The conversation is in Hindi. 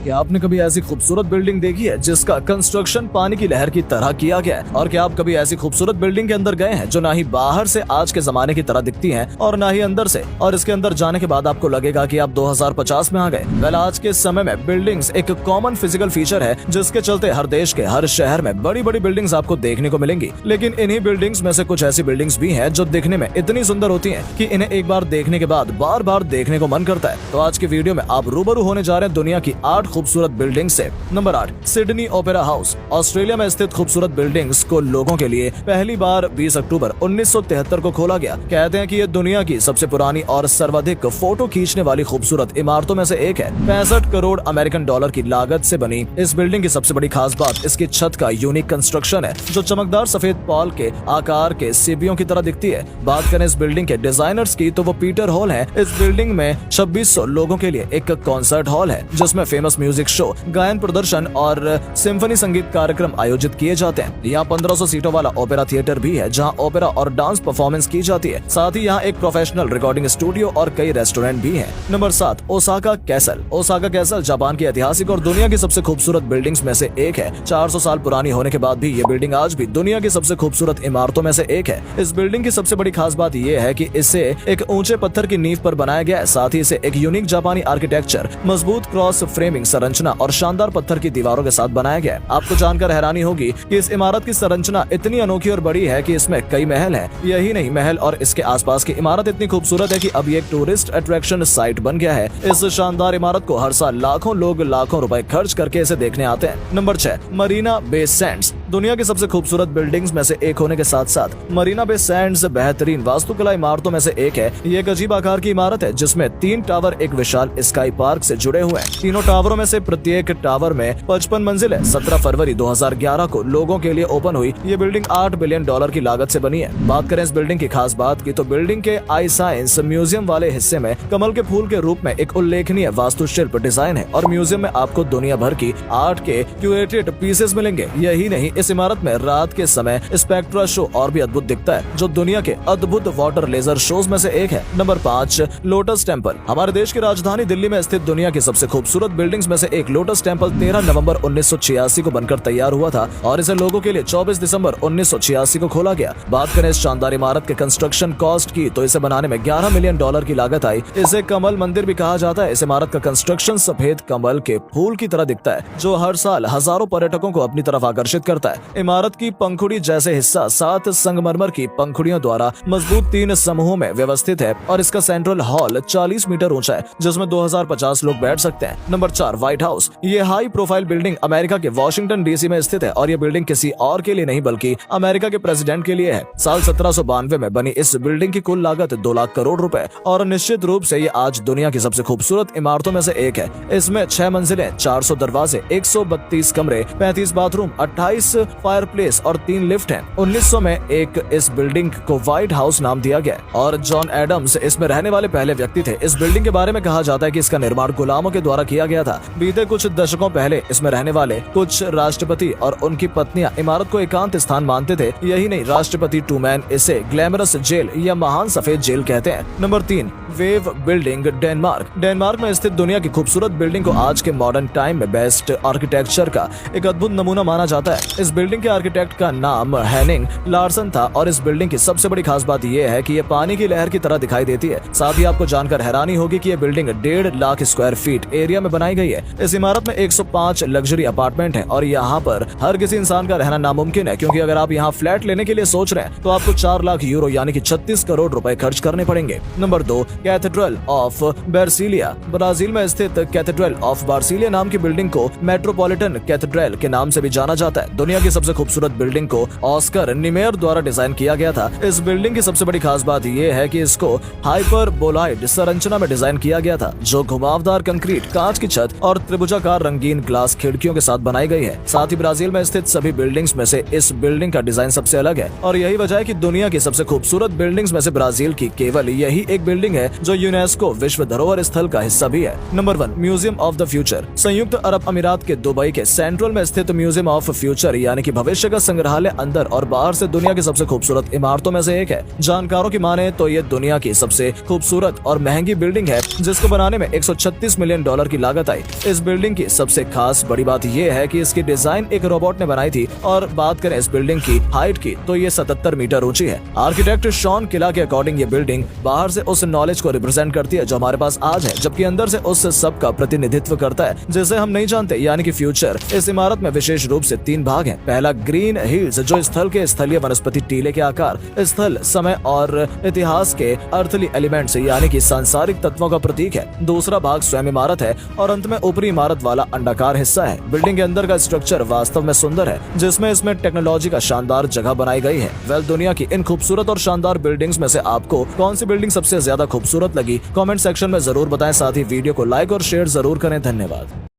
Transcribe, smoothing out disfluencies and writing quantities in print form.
क्या आपने कभी ऐसी खूबसूरत बिल्डिंग देखी है जिसका कंस्ट्रक्शन पानी की लहर की तरह किया गया है? और क्या आप कभी ऐसी खूबसूरत बिल्डिंग के अंदर गए हैं जो ना ही बाहर से आज के जमाने की तरह दिखती हैं और ना ही अंदर से, और इसके अंदर जाने के बाद आपको लगेगा कि आप 2050 में आ गए? वेल, आज के समय में बिल्डिंग्स एक कॉमन फिजिकल फीचर है जिसके चलते हर देश के हर शहर में बड़ी बड़ी बिल्डिंग्स आपको देखने को मिलेंगी। लेकिन इन्हीं बिल्डिंग्स में से कुछ ऐसी बिल्डिंग्स भी हैं जो दिखने में इतनी सुंदर होती हैं कि इन्हें एक बार देखने के बाद बार बार देखने को मन करता है। तो आज की वीडियो में आप रूबरू होने जा रहे हैं दुनिया की 8 खूबसूरत बिल्डिंग से। Number 8, Sydney opera house. Australia में स्थित खूबसूरत बिल्डिंग्स को लोगों के लिए पहली बार 20 अक्टूबर 1973 को खोला गया। कहते हैं कि ये दुनिया की सबसे पुरानी और सर्वाधिक फोटो खींचने वाली खूबसूरत इमारतों में से एक है। 65 करोड़ अमेरिकन डॉलर की लागत से बनी इस बिल्डिंग की सबसे बड़ी खास बात इसकी छत का यूनिक कंस्ट्रक्शन है जो चमकदार सफेद पॉल के आकार के सीपियों की तरह दिखती है। बात करें इस बिल्डिंग के डिजाइनर्स की तो वो पीटर हॉल है। इस बिल्डिंग में 2600 लोगों के लिए एक कॉन्सर्ट हॉल है जिसमें फेमस म्यूजिक शो, गायन प्रदर्शन और सिम्फनी संगीत कार्यक्रम आयोजित किए जाते हैं। यहाँ 1500 सीटों वाला ओपेरा थिएटर भी है जहाँ ओपेरा और डांस परफॉर्मेंस की जाती है। साथ ही यहाँ एक प्रोफेशनल रिकॉर्डिंग स्टूडियो और कई रेस्टोरेंट भी हैं। Number 7, Osaka castle. Osaka castle Japan की ऐतिहासिक और दुनिया की सबसे खूबसूरत बिल्डिंग्स में से एक है। 400 साल पुरानी होने के बाद भी ये बिल्डिंग आज भी दुनिया की सबसे खूबसूरत इमारतों में से एक है। इस बिल्डिंग की सबसे बड़ी खास बात ये है कि इसे एक ऊंचे पत्थर की नींव पर बनाया गया है। साथ ही इसे एक यूनिक जापानी आर्किटेक्चर, मजबूत क्रॉस फ्रेमिंग संरचना और शानदार पत्थर की दीवारों के साथ बनाया गया है। आपको जानकर हैरानी होगी कि इस इमारत की संरचना इतनी अनोखी और बड़ी है कि इसमें कई महल हैं। यही नहीं, महल और इसके आसपास की इमारत इतनी खूबसूरत है कि अब ये एक टूरिस्ट अट्रैक्शन साइट बन गया है। इस शानदार इमारत को हर साल लाखों लोग लाखों रुपए खर्च करके इसे देखने आते हैं। Number 6, Marina Bay Sands. दुनिया की सबसे खूबसूरत बिल्डिंग्स में से एक होने के साथ साथ मरीना बे सैंड्स बेहतरीन वास्तुकला इमारतों में से एक है। ये एक अजीब आकार की इमारत है जिसमें 3 टावर एक विशाल स्काई पार्क से जुड़े हुए हैं। तीनों टावरों में से प्रत्येक टावर में 55 मंजिल है। 17 फरवरी 2011 को लोगों के लिए ओपन हुई ये बिल्डिंग 8 बिलियन डॉलर की लागत से बनी है। बात करें इस बिल्डिंग की खास बात की तो बिल्डिंग के आई साइंस म्यूजियम वाले हिस्से में कमल के फूल के रूप में एक उल्लेखनीय वास्तुशिल्प डिजाइन है और म्यूजियम में आपको दुनिया भर की आर्ट के क्यूरेटेड पीसेस मिलेंगे। यही नहीं, इस इमारत में रात के समय स्पेक्ट्रा शो और भी अद्भुत दिखता है जो दुनिया के अद्भुत वाटर लेजर शोज में से एक है। Number 5, lotus temple. हमारे देश की राजधानी दिल्ली में स्थित दुनिया की सबसे खूबसूरत बिल्डिंग्स में से एक लोटस टेम्पल 13 नवंबर 1986 को बनकर तैयार हुआ था और इसे लोगों के लिए 24 दिसंबर 1986 को खोला गया। बात करें इस शानदार इमारत के कंस्ट्रक्शन कॉस्ट की तो इसे बनाने में 11 मिलियन डॉलर की लागत आई। इसे कमल मंदिर भी कहा जाता है। इस इमारत का कंस्ट्रक्शन सफेद कमल के फूल की तरह दिखता है जो हर साल हजारों पर्यटकों को अपनी तरफ आकर्षित करता है। इमारत की पंखुड़ी जैसे हिस्सा 7 संगमरमर की पंखुड़ियों द्वारा मजबूत 3 समूहों में व्यवस्थित है और इसका सेंट्रल हॉल 40 मीटर ऊंचा है जिसमें 2050 लोग बैठ सकते हैं। Number 4, white house. ये हाई प्रोफाइल बिल्डिंग अमेरिका के वॉशिंगटन डीसी में स्थित है और ये बिल्डिंग किसी और के लिए नहीं बल्कि अमेरिका के प्रेसिडेंट के लिए है। साल 1792 में बनी इस बिल्डिंग की कुल लागत 2 लाख करोड़ रुपए और निश्चित रूप से ये आज दुनिया की सबसे खूबसूरत इमारतों में से एक है। इसमें 6 मंजिलें, 400 दरवाजे, 132 कमरे, 35 बाथरूम, 28 फायर प्लेस और 3 लिफ्ट हैं। 1900 में इस बिल्डिंग को व्हाइट हाउस नाम दिया गया और जॉन एडम्स इसमें रहने वाले पहले व्यक्ति थे। इस बिल्डिंग के बारे में कहा जाता है कि इसका निर्माण गुलामों के द्वारा किया गया था। बीते कुछ दशकों पहले इसमें रहने वाले कुछ राष्ट्रपति और उनकी पत्नियां इमारत को एकांत स्थान मानते थे। यही नहीं, राष्ट्रपति ट्रूमैन इसे ग्लैमरस जेल या महान सफेद जेल कहते हैं। Number 3, wave building, Denmark. Denmark में स्थित दुनिया की खूबसूरत बिल्डिंग को आज के मॉडर्न टाइम में बेस्ट आर्किटेक्चर का एक अद्भुत नमूना माना जाता है। इस बिल्डिंग के आर्किटेक्ट का नाम हेनिंग लार्सन था और इस बिल्डिंग की सबसे बड़ी खास बात यह है कि ये पानी की लहर की तरह दिखाई देती है। साथ ही आपको जानकर हैरानी होगी कि ये building 1.5 lakh square feet area में बनाई गई है। इस इमारत में 105 लग्जरी अपार्टमेंट हैं और यहाँ पर हर किसी इंसान का रहना नामुमकिन है क्योंकि अगर आप यहाँ फ्लैट लेने के लिए सोच रहे हैं तो आपको 4 लाख यूरो यानी कि 36 करोड़ रुपए खर्च करने पड़ेंगे। Number 2, cathedral of Brasilia. Brazil में स्थित कैथेड्रल ऑफ बार्सिलिया नाम की बिल्डिंग को मेट्रोपॉलिटन कैथेड्रल के नाम से भी जाना जाता है। दुनिया की सबसे खूबसूरत बिल्डिंग को ऑस्कर निमेयर द्वारा डिजाइन किया गया था। इस बिल्डिंग की सबसे बड़ी खास बात यह है कि इसको हाइपरबोलॉइड संरचना में डिजाइन किया गया था जो घुमावदार कंक्रीट, कांच की छत और त्रिभुजाकार रंगीन ग्लास खिड़कियों के साथ बनाई गई है। साथ ही ब्राजील में स्थित सभी बिल्डिंग्स में से इस बिल्डिंग का डिजाइन सबसे अलग है और यही वजह है कि दुनिया की सबसे खूबसूरत बिल्डिंग्स में से ब्राजील की केवल यही एक बिल्डिंग है जो यूनेस्को विश्व धरोहर स्थल का हिस्सा भी है। Number 1, museum of the future. संयुक्त अरब अमीरात के दुबई के सेंट्रल में स्थित म्यूजियम ऑफ फ्यूचर यानी कि भविष्य का संग्रहालय अंदर और बाहर से दुनिया की सबसे खूबसूरत इमारतों में से एक है। जानकारों की माने तो ये दुनिया की सबसे खूबसूरत और महंगी बिल्डिंग है जिसको बनाने में 136 मिलियन डॉलर की लागत आई। इस बिल्डिंग की सबसे खास बड़ी बात यह है कि इसकी डिजाइन एक रोबोट ने बनाई थी और बात करें इस बिल्डिंग की हाइट की तो ये 77 मीटर ऊंची है। आर्किटेक्ट शॉन किला के अकॉर्डिंग ये बिल्डिंग बाहर से उस नॉलेज को रिप्रेजेंट करती है जो हमारे पास आज है, जबकि अंदर से उस सब का प्रतिनिधित्व करता है जिसे हम नहीं जानते, यानी कि फ्यूचर। इस इमारत में विशेष रूप से 3 भाग हैं। पहला ग्रीन हिल्स जो स्थल के स्थलीय वनस्पति टीले के आकार, स्थल, समय और इतिहास के अर्थली एलिमेंट्स यानी कि सांसारिक तत्वों का प्रतीक है। दूसरा भाग स्वयं इमारत है और अंत में ऊपरी इमारत वाला अंडाकार हिस्सा है। बिल्डिंग के अंदर का स्ट्रक्चर वास्तव में सुंदर है जिसमें इसमें टेक्नोलॉजी का शानदार जगह बनाई गई है। दुनिया की इन खूबसूरत और शानदार बिल्डिंग्स में से आपको कौन सी बिल्डिंग सबसे ज्यादा खूबसूरत लगी, कमेंट सेक्शन में जरूर बताएं। साथ ही वीडियो को लाइक और शेयर जरूर करें। धन्यवाद।